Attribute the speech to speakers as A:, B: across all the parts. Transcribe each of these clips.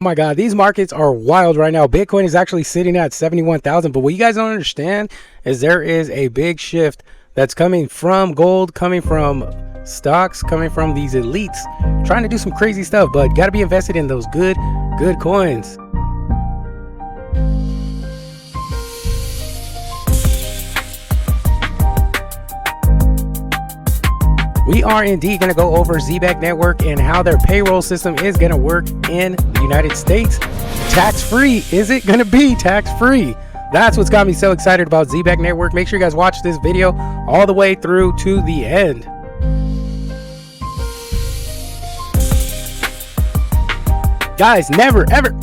A: Oh my God, these markets are wild right now. Bitcoin is actually sitting at 71,000. But what you guys don't understand is there is a big shift that's coming from gold, coming from stocks, coming from these elites trying to do some crazy stuff, but got to be invested in those good coins. We are indeed going to go over Zebec Network and how their payroll system is going to work in the United States. Tax-free. Is it going to be tax-free? That's what's got me so excited about Zebec Network. Make sure you guys watch this video all the way through to the end. Guys, never, ever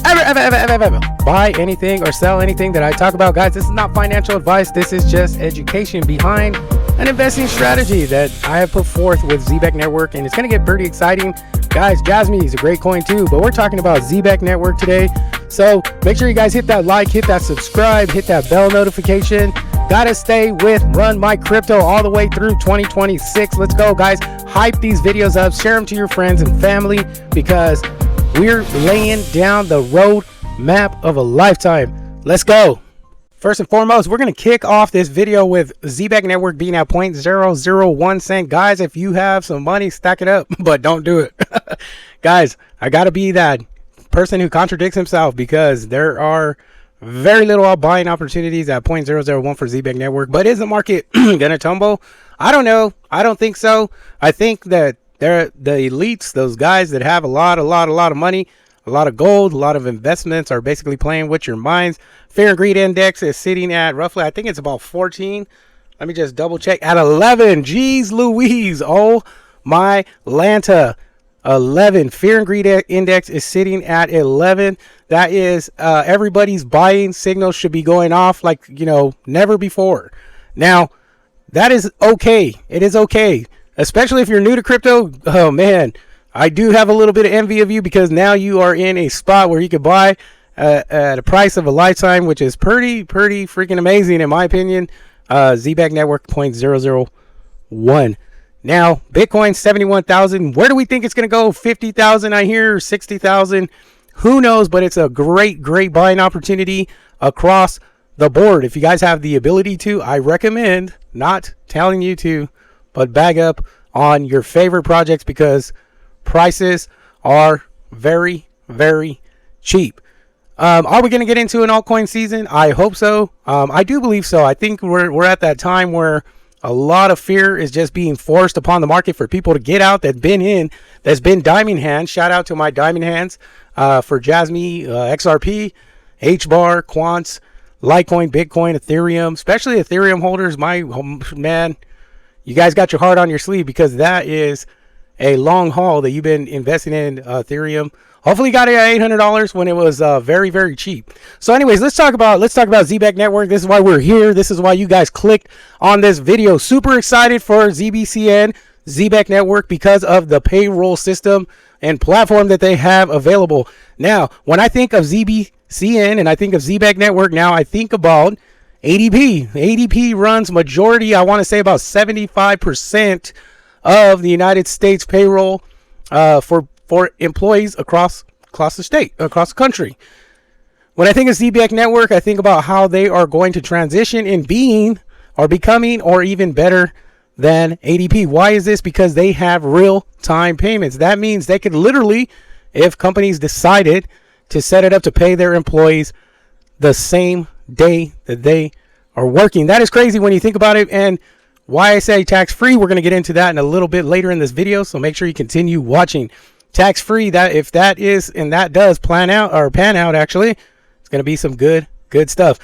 A: buy anything or sell anything that I talk about. Guys, this is not financial advice. This is just education behind an investing strategy that I have put forth with Zebec Network, and it's going to get pretty exciting. Guys, Jasmine is a great coin too, but we're talking about Zebec Network today. So make sure you guys hit that like, hit that subscribe, hit that bell notification. Gotta stay with Run My Crypto all the way through 2026. Let's go, guys. Hype these videos up, share them to your friends and family, because we're laying down the road map of a lifetime. Let's go. First and foremost, we're going to kick off this video with Zebec Network being at 0.001 cent. Guys, if you have some money, stack it up, but don't do it. Guys, I got to be that person who contradicts himself, because there are very little buying opportunities at 0.001 for Zebec Network. But is the market going to tumble? I don't know. I don't think so. I think that they're the elites, those guys that have a lot of money, a lot of gold, a lot of investments, are basically playing with your minds. Fear and greed index is sitting at roughly, I think it's about 14. Let me just double check. At 11. Jeez Louise. Oh my Lanta. 11. Fear and greed index is sitting at 11. That is everybody's buying signal should be going off like, never before. Now, that is okay. It is okay. Especially if you're new to crypto. Oh man, I do have a little bit of envy of you, because now you are in a spot where you could buy at a price of a lifetime, which is pretty freaking amazing in my opinion. Zebec Network 0.001. Now Bitcoin 71,000. Where do we think it's going to go? 50,000 I hear, 60,000. Who knows? But it's a great buying opportunity across the board. If you guys have the ability to, I recommend, not telling you to, but bag up on your favorite projects, because prices are very cheap. Are we going to get into an altcoin season? I hope so. I do believe so. I think we're at that time where a lot of fear is just being forced upon the market for people to get out that's been diamond hands. Shout out to my diamond hands for Jasmine, XRP, HBAR, Quants, Litecoin, Bitcoin, Ethereum, especially Ethereum holders. My man, you guys got your heart on your sleeve, because that is a long haul that you've been investing in Ethereum. Hopefully you got it at $800 when it was very cheap. So anyways, let's talk about Zebec Network. This is why we're here. This is why you guys clicked on this video. Super excited for Zbcn, Zebec Network, because of the payroll system and platform that they have available. Now, when I think of Zbcn and I think of Zebec Network, now I think about ADP. ADP runs majority, I want to say about 75% of the United States payroll for employees across the state, across the country. When I think of Zebec Network, I think about how they are going to transition in being or becoming or even better than ADP. Why is this? Because they have real-time payments. That means they could literally, if companies decided to set it up to pay their employees the same day that they are working. That is crazy when you think about it. And why I say tax-free, we're going to get into that in a little bit later in this video, so make sure you continue watching. Tax-free, that if that is and that does pan out actually, it's going to be some good stuff.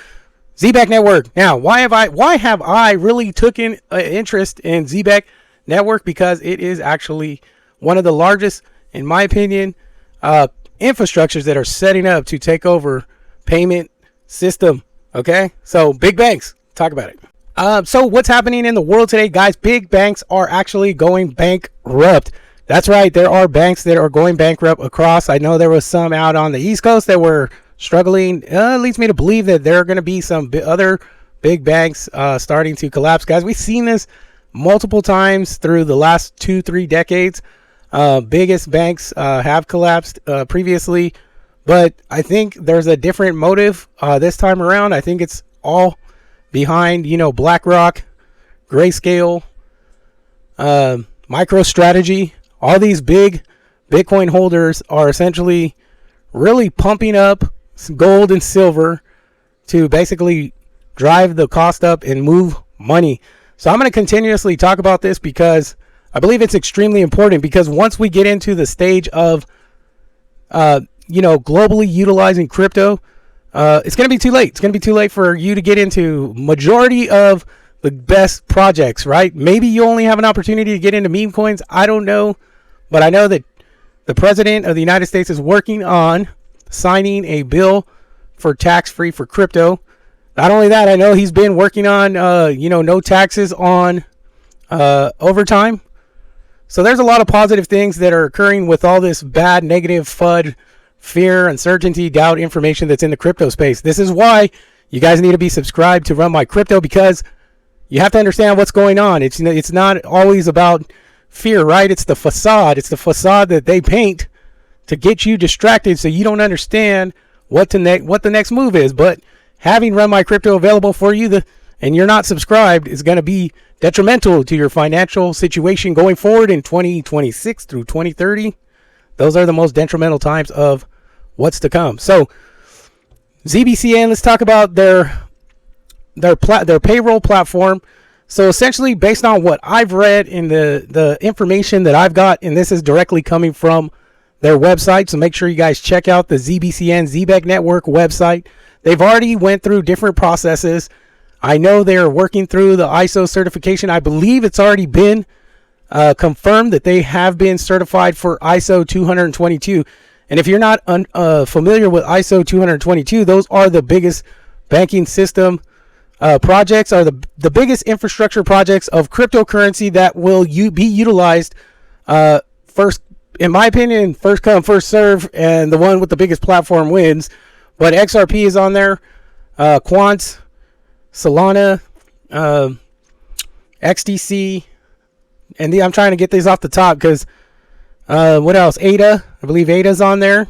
A: Zebec Network. Now, why have I really taken interest in Zebec Network? Because it is actually one of the largest, in my opinion, infrastructures that are setting up to take over payment system. Okay, so big banks, talk about it. So what's happening in the world today, guys? Big banks are actually going bankrupt. That's right, there are banks that are going bankrupt across. I know there was some out on the East Coast that were struggling. It leads me to believe that there are going to be some other big banks starting to collapse. Guys, we've seen this multiple times through the last 2-3 decades. Biggest banks have collapsed previously. But I think there's a different motive this time around. I think it's all behind, BlackRock, Grayscale, MicroStrategy. All these big Bitcoin holders are essentially really pumping up gold and silver to basically drive the cost up and move money. So I'm going to continuously talk about this because I believe it's extremely important, because once we get into the stage of globally utilizing crypto, it's going to be too late. It's going to be too late for you to get into majority of the best projects, right? Maybe you only have an opportunity to get into meme coins. I don't know, but I know that the president of the United States is working on signing a bill for tax-free for crypto. Not only that, I know he's been working on, no taxes on overtime. So there's a lot of positive things that are occurring with all this bad, negative FUD, fear, uncertainty, doubt information that's in the crypto space. This is why you guys need to be subscribed to Run My Crypto, because you have to understand what's going on. It's not always about fear, right? It's the facade. It's the facade that they paint to get you distracted so you don't understand what the next move is. But having Run My Crypto available for you and you're not subscribed is going to be detrimental to your financial situation going forward in 2026 through 2030. Those are the most detrimental times of what's to come. So Zbcn, let's talk about their payroll platform. So essentially, based on what I've read in the information that I've got, and this is directly coming from their website, so make sure you guys check out the Zbcn Zebec Network website. They've already went through different processes. I know they're working through the ISO certification. I believe it's already been confirmed that they have been certified for ISO 222. And if you're not familiar with ISO 222, those are the biggest banking system projects, are the biggest infrastructure projects of cryptocurrency that will be utilized first, in my opinion, first come, first serve, and the one with the biggest platform wins. But XRP is on there, Quant, Solana, XDC, and I'm trying to get these off the top because what else? ADA, I believe ADA's on there.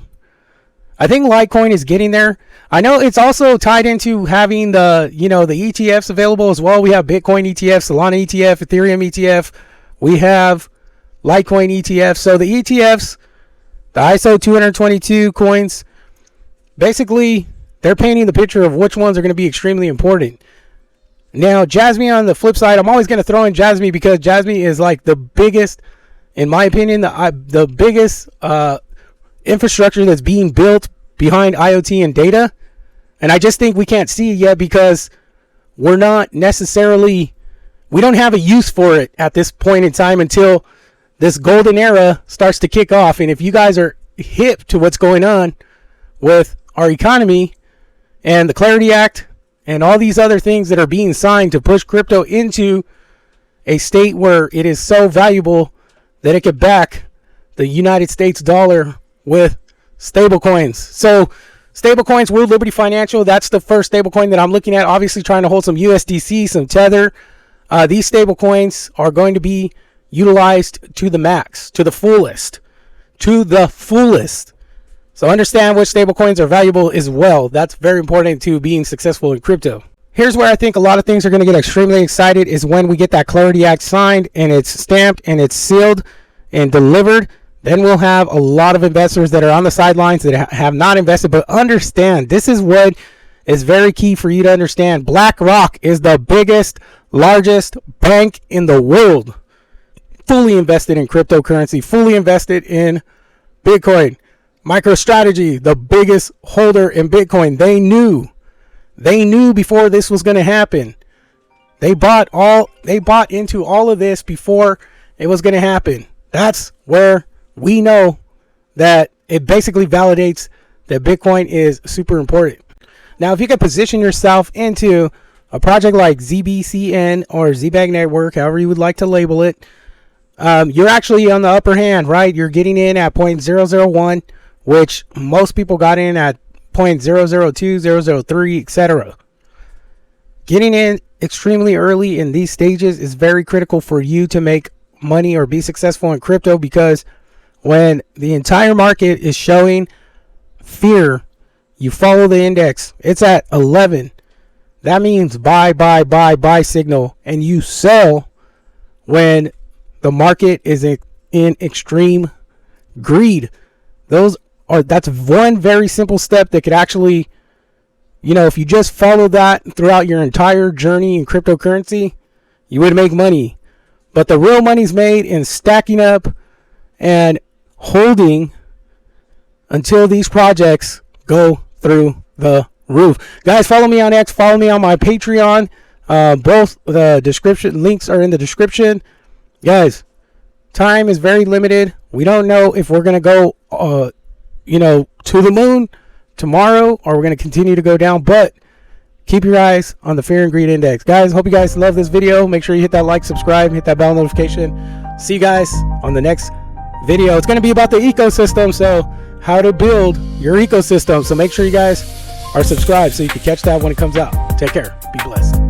A: I think Litecoin is getting there. I know it's also tied into having the ETFs available as well. We have Bitcoin ETF, Solana ETF, Ethereum ETF. We have Litecoin ETF. So the ETFs, the ISO 222 coins, basically they're painting the picture of which ones are going to be extremely important. Now, Zbcn on the flip side, I'm always going to throw in Zbcn because Zbcn is like the biggest, in my opinion, the biggest infrastructure that's being built behind IoT and data. And I just think we can't see it yet because we don't have a use for it at this point in time until this golden era starts to kick off. And if you guys are hip to what's going on with our economy and the Clarity Act and all these other things that are being signed to push crypto into a state where it is so valuable that it could back the United States dollar with stablecoins. So stablecoins, World Liberty Financial, that's the first stablecoin that I'm looking at. Obviously trying to hold some USDC, some Tether. These stablecoins are going to be utilized to the max, to the fullest. So understand which stablecoins are valuable as well. That's very important to being successful in crypto. Here's where I think a lot of things are going to get extremely excited is when we get that Clarity Act signed and it's stamped and it's sealed and delivered. Then we'll have a lot of investors that are on the sidelines that have not invested. But understand, this is what is very key for you to understand. BlackRock is the biggest, largest bank in the world. Fully invested in cryptocurrency, fully invested in Bitcoin. MicroStrategy, the biggest holder in Bitcoin. They knew before this was going to happen. They bought into all of this before it was going to happen. That's where we know that it basically validates that Bitcoin is super important. Now, if you can position yourself into a project like Zbcn or Zebec Network, however you would like to label it, you're actually on the upper hand, right? You're getting in at 0.001, which most people got in at 0.002, 003, etc. Getting in extremely early in these stages is very critical for you to make money or be successful in crypto, because when the entire market is showing fear, you follow the index, it's at 11. That means buy signal, and you sell when the market is in extreme greed. That's one very simple step that could actually, if you just follow that throughout your entire journey in cryptocurrency, you would make money. But the real money's made in stacking up and holding until these projects go through the roof. Guys, follow me on X, follow me on my Patreon. Both the description links are in the description. Guys, time is very limited. We don't know if we're going to go to the moon tomorrow, or we're going to continue to go down, but keep your eyes on the fear and greed index. Guys, hope you guys love this video. Make sure you hit that like, subscribe, hit that bell notification. See you guys on the next video. It's going to be about the ecosystem, so how to build your ecosystem. So make sure you guys are subscribed so you can catch that when it comes out. Take care. Be blessed.